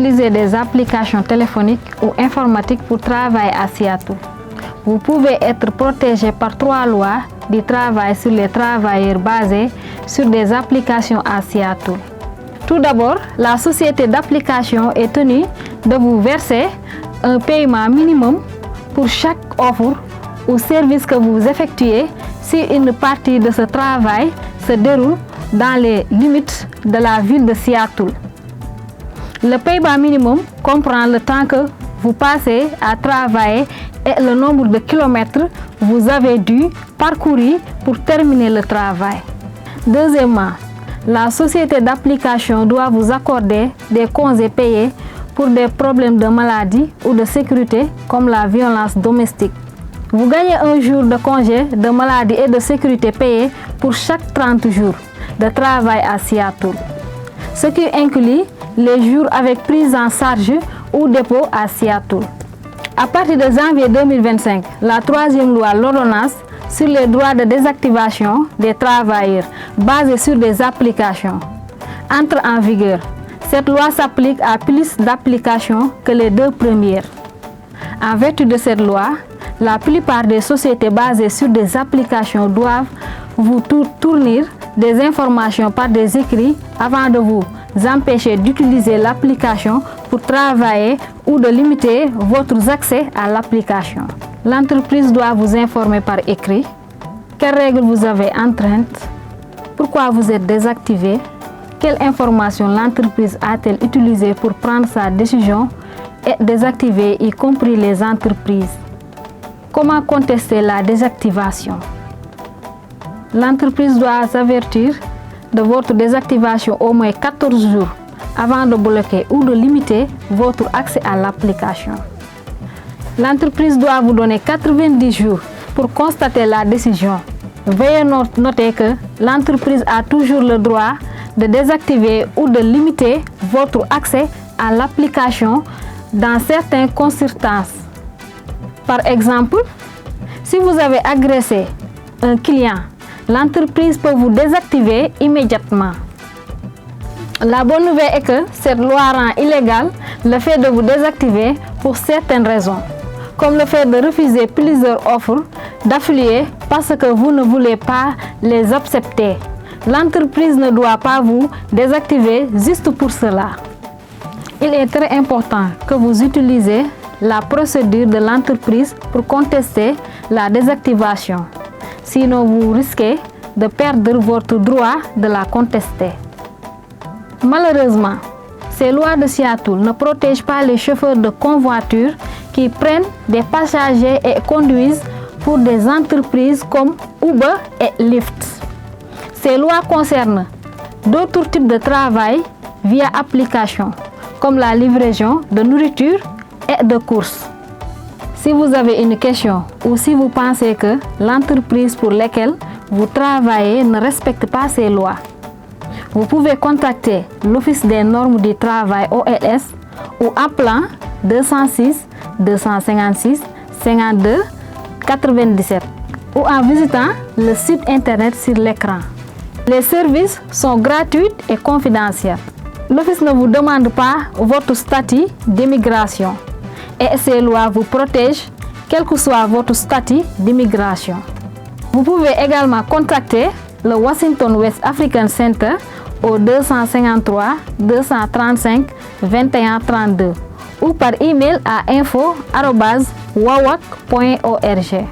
utiliser des applications téléphoniques ou informatiques pour travailler à Seattle. Vous pouvez être protégé par 3 lois du travail sur les travailleurs basées sur des applications à Seattle. Tout d'abord, la société d'application est tenue de vous verser un paiement minimum pour chaque offre ou service que vous effectuez si une partie de ce travail se déroule dans les limites de la ville de Seattle. Le paiement minimum comprend le temps que vous passez à travailler et le nombre de kilomètres que vous avez dû parcourir pour terminer le travail. Deuxièmement, la société d'application doit vous accorder des congés payés pour des problèmes de maladie ou de sécurité comme la violence domestique. Vous gagnez un jour de congé de maladie et de sécurité payé pour chaque 30 jours de travail à Seattle, ce qui inclut les jours avec prise en charge ou dépôt à Seattle. À partir de janvier 2025, la 3e loi, l'ordonnance sur les droits de désactivation des travailleurs basés sur des applications, entre en vigueur. Cette loi s'applique à plus d'applications que les 2 premières. En vertu de cette loi, la plupart des sociétés basées sur des applications doivent vous fournir des informations par des écrits avant de vous empêcher d'utiliser l'application pour travailler ou de limiter votre accès à l'application. L'entreprise doit vous informer par écrit quelles règles vous avez enfreintes, pourquoi vous êtes désactivé, quelles informations l'entreprise a-t-elle utilisées pour prendre sa décision et désactiver, y compris les entreprises. Comment contester la désactivation? L'entreprise doit s'avertir de votre désactivation au moins 14 jours avant de bloquer ou de limiter votre accès à l'application. L'entreprise doit vous donner 90 jours pour constater la décision. Veuillez noter que l'entreprise a toujours le droit de désactiver ou de limiter votre accès à l'application dans certaines circonstances. Par exemple, si vous avez agressé un client, l'entreprise peut vous désactiver immédiatement. La bonne nouvelle est que cette loi rend illégal le fait de vous désactiver pour certaines raisons, comme le fait de refuser plusieurs offres d'affiliés parce que vous ne voulez pas les accepter. L'entreprise ne doit pas vous désactiver juste pour cela. Il est très important que vous utilisez la procédure de l'entreprise pour contester la désactivation. Sinon, vous risquez de perdre votre droit de la contester. Malheureusement, ces lois de Seattle ne protègent pas les chauffeurs de convoiture qui prennent des passagers et conduisent pour des entreprises comme Uber et Lyft. Ces lois concernent d'autres types de travail via application, comme la livraison de nourriture et de courses. Si vous avez une question ou si vous pensez que l'entreprise pour laquelle vous travaillez ne respecte pas ces lois, vous pouvez contacter l'Office des normes du travail OLS ou appelant 206 256 52 97 ou en visitant le site internet sur l'écran. Les services sont gratuits et confidentiels. L'Office ne vous demande pas votre statut d'immigration et ces lois vous protègent quel que soit votre statut d'immigration. Vous pouvez également contacter le Washington West African Center au 253 235 21 32 ou par email à info@wawak.org.